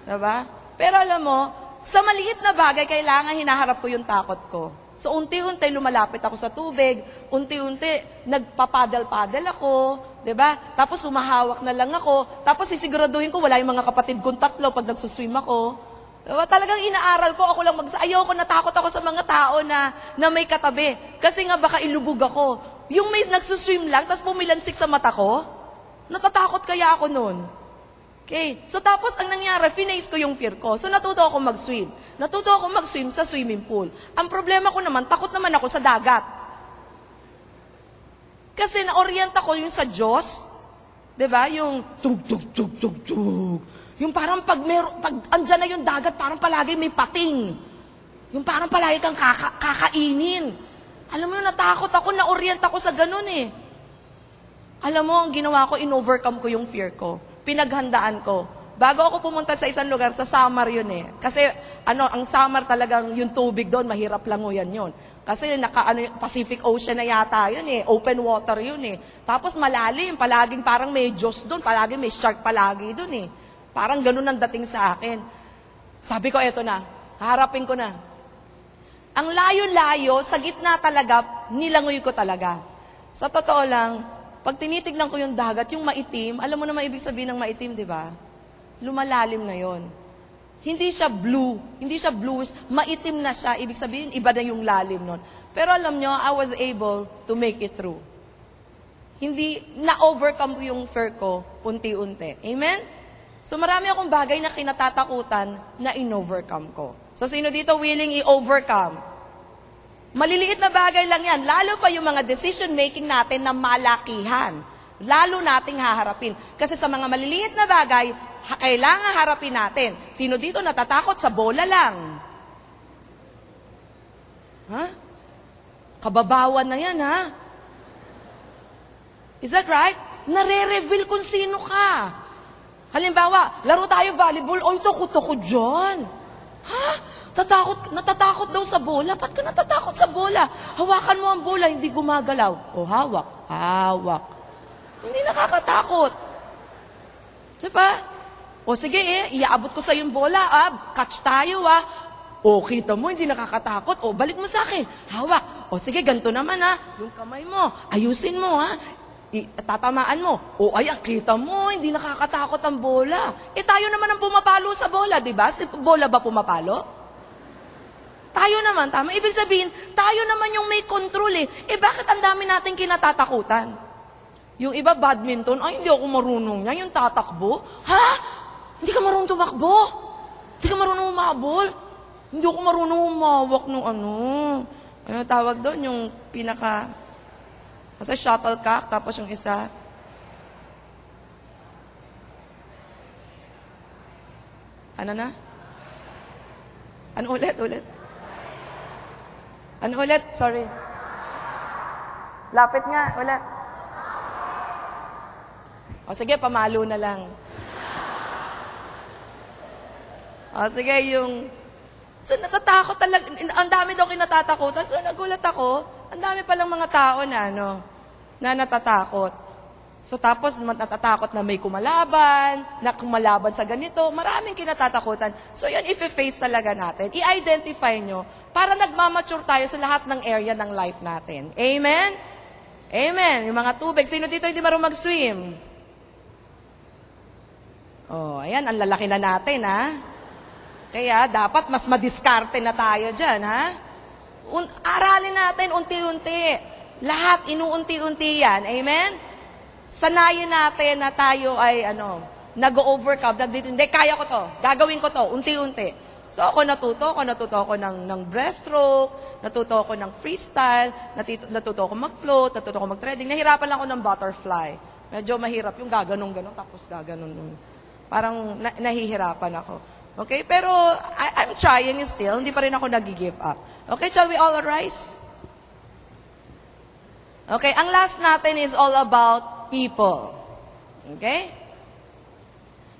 Diba? Pero alam mo, sa maliit na bagay, kailangan hinaharap ko yung takot ko. So, unti-unti lumalapit ako sa tubig, unti-unti nagpapadal-padal ako, diba? Tapos humahawak na lang ako, tapos sisiguraduhin ko wala yung mga kapatid kong 3 pag nagsuswim ako. Diba? Talagang inaaral ko, ako lang ayoko, natakot ako sa mga tao na may katabi. Kasi nga baka ilubog ako. Yung may nagsuswim lang, tapos pumilansik sa mata ko, natatakot kaya ako noon. Okay. So tapos ang nangyari, finace ko yung fear ko. So natuto ako mag-swim. Natuto ako mag-swim sa swimming pool. Ang problema ko naman, takot naman ako sa dagat. Kasi na-orient ako yung sa Diyos. 'Di ba? Yung tug. Yung parang pag andyan na yung dagat, parang palagi may pating. Yung parang palagi kang kakainin. Alam mo, natakot ako, na-orient ako sa ganun eh. Alam mo, ang ginawa ko, in-overcome ko yung fear ko. Pinaghandaan ko. Bago ako pumunta sa isang lugar, sa Samar yun eh. Kasi, ang Samar talagang, yung tubig doon, mahirap lang yun. Kasi, Pacific Ocean na yata yun eh. Open water yun eh. Tapos malalim, palaging parang may Diyos doon, palaging may shark palagi doon eh. Parang ganun ang dating sa akin. Sabi ko, eto na, haharapin ko na. Ang layo-layo, sa gitna talaga, nilangoy ko talaga. Sa totoo lang, pag tinitignan ko yung dagat, yung maitim, alam mo na maibig sabihin ng maitim, di ba? Lumalalim na yon. Hindi siya blue, hindi siya bluish, maitim na siya, ibig sabihin, iba na yung lalim nun. Pero alam nyo, I was able to make it through. Hindi, na-overcome ko yung fear ko, unti-unti. Amen? So marami akong bagay na kinatatakutan na in-overcome ko. So sino dito willing i-overcome? Maliliit na bagay lang yan. Lalo pa yung mga decision-making natin na malakihan. Lalo nating haharapin. Kasi sa mga maliliit na bagay, kailangan harapin natin. Sino dito natatakot sa bola lang? Ha? Kababawan na yan, ha? Is that right? Nare-reveal kung sino ka. Halimbawa, laro tayo volleyball, oy, takot-takot dyan. Ha? Natatakot daw sa bola. Ba't ka natatakot sa bola? Hawakan mo ang bola, hindi gumagalaw. O, hawak. Hindi nakakatakot. Diba? O, sige iaabot ko sa yung bola. Catch tayo O, kita mo, hindi nakakatakot. O, balik mo sa akin. Hawak. O, sige, ganito naman Yung kamay mo, ayusin mo tatamaan mo. O, kita mo, hindi nakakatakot ang bola. Tayo naman ang pumapalo sa bola, diba? Si bola ba pumapalo? Tayo naman, tama. Ibig sabihin, tayo naman yung may control bakit ang dami natin kinatatakutan? Yung iba, badminton, hindi ako marunong yan. Yung tatakbo, ha? Hindi ka marunong tumakbo? Hindi ka marunong umabol? Hindi ako marunong humawak ng ano tawag doon, yung kasi shuttlecock, tapos yung isa, ano na? Ano ulit? Ano ulit? Sorry. Lapit nga, ulit. O sige, pamalo na lang. O sige, so natatakot talaga, ang dami daw kinatatakutan. So nagulat ako, ang dami palang mga tao na natatakot. So tapos natatakot na may kumalaban, na kumalaban sa ganito, maraming kinatatakutan. So yan, i-face talaga natin. I-identify nyo para nagmamature tayo sa lahat ng area ng life natin. Amen? Amen. Yung mga tubig. Sino dito hindi marunong mag-swim? Oh, ayan, ang lalaki na natin, ha? Kaya dapat mas madiskarte na tayo dyan, ha? Aralin natin unti-unti. Lahat, inuunti-unti yan. Amen? Sanayin natin na tayo ay nag-overcome. Hindi, kaya ko to. Gagawin ko to. Unti-unti. So ako natuto ako ng breaststroke, natuto ako ng freestyle, natuto ako mag-float, natuto ako mag-threading. Nahirapan lang ako ng butterfly. Medyo mahirap yung gaganong-ganon, tapos gaganon. Parang nahihirapan ako. Okay? Pero I'm trying still. Hindi pa rin ako nag-give up. Okay, shall we all arise? Okay, ang last natin is all about people. Okay?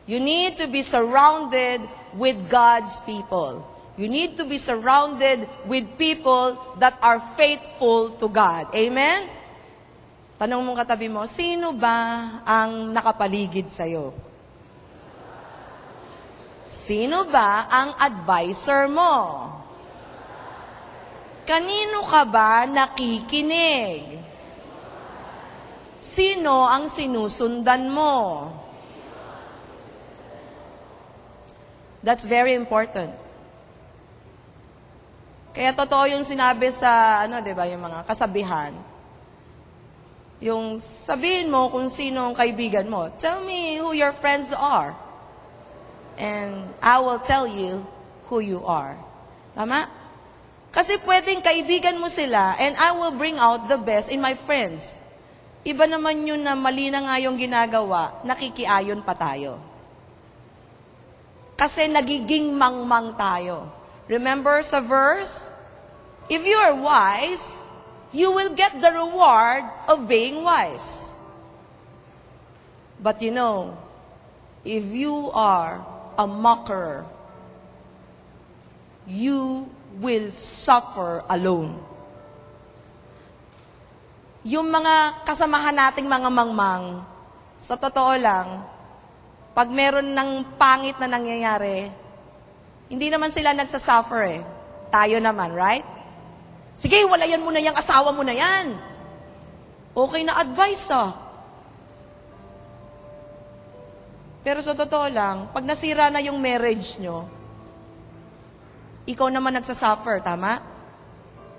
You need to be surrounded with God's people. You need to be surrounded with people that are faithful to God. Amen? Tanong mong katabi mo, sino ba ang nakapaligid sa'yo? Sino ba ang advisor mo? Kanino ka ba nakikinig? Sino ang sinusundan mo? That's very important. Kaya totoo yung sinabi sa, 'di ba, yung mga kasabihan. Yung sabihin mo kung sino ang kaibigan mo. Tell me who your friends are. And I will tell you who you are. Tama? Kasi pwedeng kaibigan mo sila and I will bring out the best in my friends. Iba naman yun na mali na nga yung ginagawa, nakikiayon pa tayo. Kasi nagiging mangmang tayo. Remember sa verse? If you are wise, you will get the reward of being wise. But if you are a mocker, you will suffer alone. Yung mga kasamahan nating mga mangmang, sa totoo lang, pag meron ng pangit na nangyayari, hindi naman sila nagsasuffer Tayo naman, right? Sige, walayan mo na yung asawa mo na yan. Okay na advice, Pero sa totoo lang, pag nasira na yung marriage nyo, ikaw naman nagsasuffer, tama?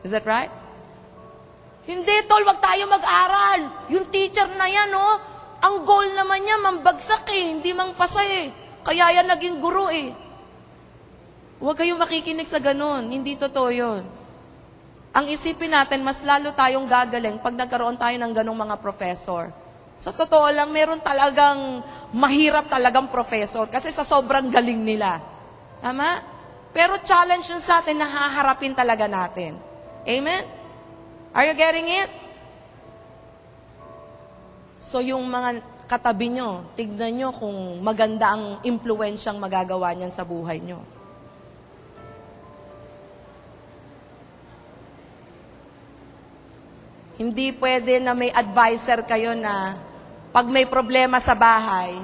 Is that right? Hindi, tol, wag tayo mag-aral. Yung teacher na yan, ang goal naman niya, mambagsak hindi mangpasa Kaya yan naging guro Huwag kayong makikinig sa ganun. Hindi totoo yun. Ang isipin natin, mas lalo tayong gagaling pag nagkaroon tayo ng ganong mga professor. Sa totoo lang, meron talagang mahirap talagang professor kasi sa sobrang galing nila. Tama? Pero challenge yun sa atin na haharapin talaga natin. Amen? Are you getting it? So yung mga katabi nyo, tignan nyo kung maganda ang impluensyang magagawa niyan sa buhay nyo. Hindi pwede na may advisor kayo na pag may problema sa bahay,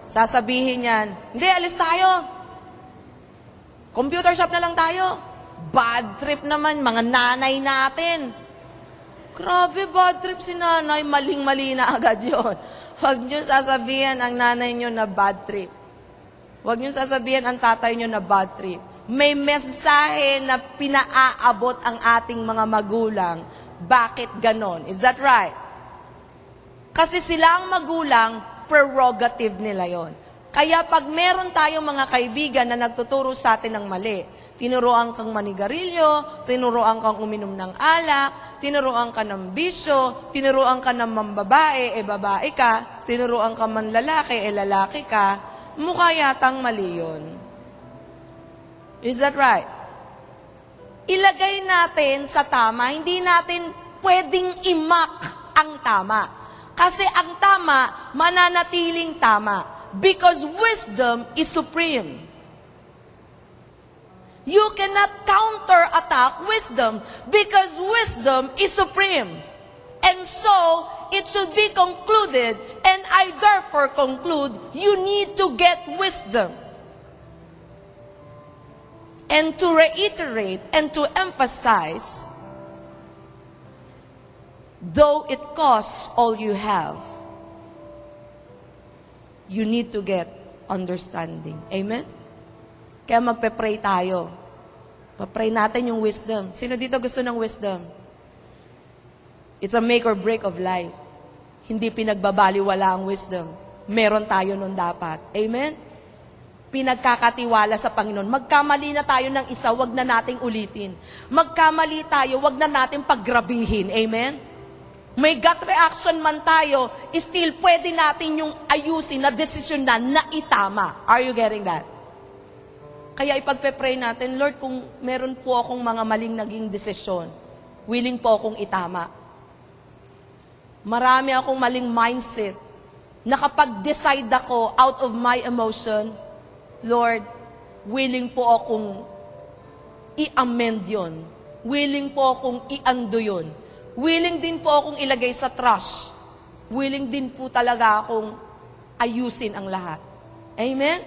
sasabihin niyan, hindi, alis tayo. Computer shop na lang tayo. Bad trip naman, mga nanay natin. Grabe, bad trip si nanay. Maling-mali na agad yun. Huwag niyo sasabihin ang nanay niyo na bad trip. Huwag niyo sasabihin ang tatay niyo na bad trip. May mensahe na pinaaabot ang ating mga magulang. Bakit ganon? Is that right? Kasi sila ang magulang, prerogative nila yon. Kaya pag meron tayong mga kaibigan na nagtuturo sa atin ng mali, tinuruan kang manigarilyo, tinuruan kang uminom ng alak, tinuruan ka ng bisyo, tinuruan ka ng mambabae, babae ka, tinuruan ka man lalaki, lalaki ka, mukha yatang mali yun. Is that right? Ilagay natin sa tama, hindi natin pwedeng imak ang tama. Kasi ang tama, mananatiling tama. Because wisdom is supreme. You cannot counterattack wisdom because wisdom is supreme. And so, it should be concluded, and I therefore conclude, you need to get wisdom. And to reiterate and to emphasize, though it costs all you have, you need to get understanding. Amen? Kaya magpe-pray tayo. Pa-pray natin yung wisdom. Sino dito gusto ng wisdom? It's a make or break of life. Hindi pinagbabaliwala ang wisdom. Meron tayo nun dapat. Amen? Pinagkakatiwala sa Panginoon. Magkamali na tayo ng isa, wag na nating ulitin. Magkamali tayo, wag na nating paggrabihin. Amen? May gut reaction man tayo, still pwede natin yung ayusin na desisyon na itama. Are you getting that? Kaya ipagpe-pray natin, Lord, kung meron po akong mga maling naging desisyon, willing po akong itama. Marami akong maling mindset na kapag decide ako out of my emotion, Lord, willing po akong i-amend yun. Willing po akong i-undo yun. Willing din po akong ilagay sa trash. Willing din po talaga akong ayusin ang lahat. Amen?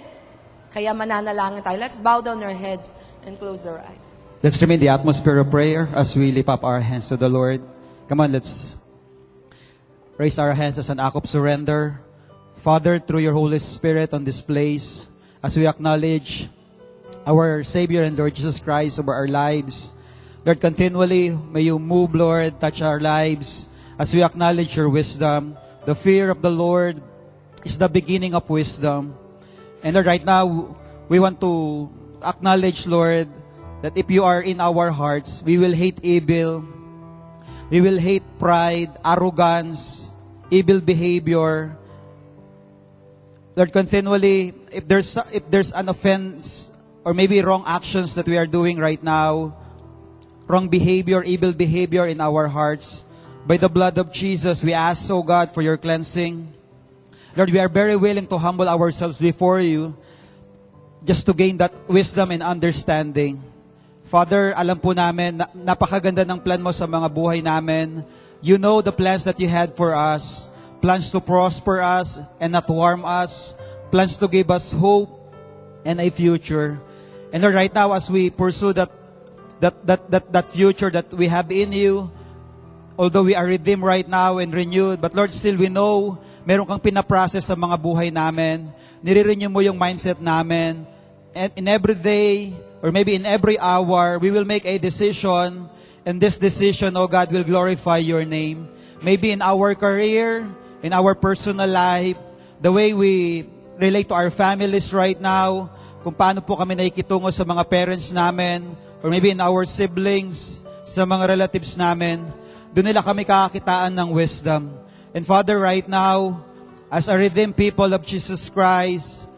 Kaya mananalangin tayo. Let's bow down our heads and close our eyes. Let's remain in the atmosphere of prayer as we lift up our hands to the Lord. Come on, let's raise our hands as an act of surrender. Father, through your Holy Spirit on this place, as we acknowledge our Savior and Lord Jesus Christ over our lives, Lord, continually, may you move, Lord, touch our lives as we acknowledge your wisdom. The fear of the Lord is the beginning of wisdom. And Lord, right now, we want to acknowledge, Lord, that if you are in our hearts, we will hate evil, we will hate pride, arrogance, evil behavior. Lord, continually, if there's an offense or maybe wrong actions that we are doing right now, wrong behavior, evil behavior in our hearts, by the blood of Jesus, we ask, oh God, for your cleansing. Lord, we are very willing to humble ourselves before you just to gain that wisdom and understanding. Father, alam po namin, napakaganda ng plan mo sa mga buhay namin. You know the plans that you had for us. Plans to prosper us and not to harm us. Plans to give us hope and a future. And Lord, right now as we pursue that future that we have in you, although we are redeemed right now and renewed, but Lord, still we know, meron kang pinaprocess sa mga buhay namin. Nire-renew mo yung mindset namin. And in every day, or maybe in every hour, we will make a decision, and this decision, oh God, will glorify your name. Maybe in our career, in our personal life, the way we relate to our families right now, kung paano po kami nakikitungo sa mga parents namin, or maybe in our siblings, sa mga relatives namin, doon nila kami kakakitaan ng wisdom. And Father, right now, as a redeemed people of Jesus Christ,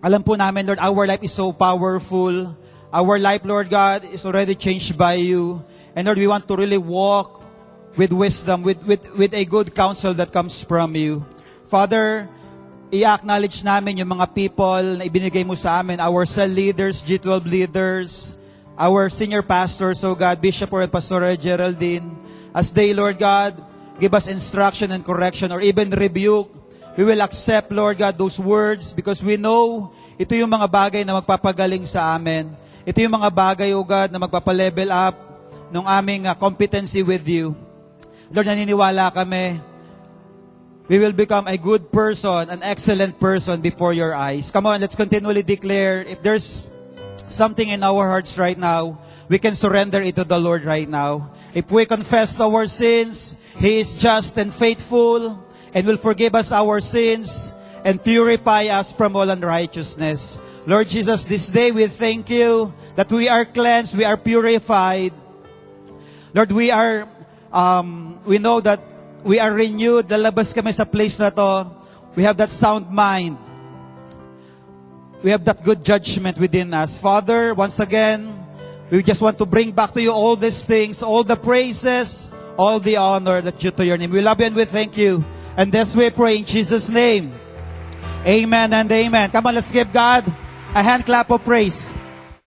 alam po namin, Lord, our life is so powerful. Our life, Lord God, is already changed by you. And Lord, we want to really walk with wisdom, with a good counsel that comes from you. Father, i-acknowledge namin yung mga people na ibinigay mo sa amin, our cell leaders, G12 leaders, our senior pastors, oh God, Bishop or Pastor Geraldine, as they, Lord God, give us instruction and correction or even rebuke, we will accept, Lord God, those words because we know ito yung mga bagay na magpapagaling sa amin. Ito yung mga bagay, oh God, na magpapalevel up ng aming competency with you. Lord, naniniwala kami, we will become a good person, an excellent person before your eyes. Come on, let's continually declare, if there's something in our hearts right now, we can surrender it to the Lord right now. If we confess our sins, He is just and faithful and will forgive us our sins and purify us from all unrighteousness. Lord Jesus, this day we thank you that we are cleansed, we are purified. Lord, we know that we are renewed. Lalabas kami sa place na to. We have that sound mind. We have that good judgment within us. Father, once again, we just want to bring back to you all these things, all the praises, all the honor that due to your name. We love you and we thank you. And this we pray in Jesus' name. Amen and amen. Come on, let's give God a hand clap of praise.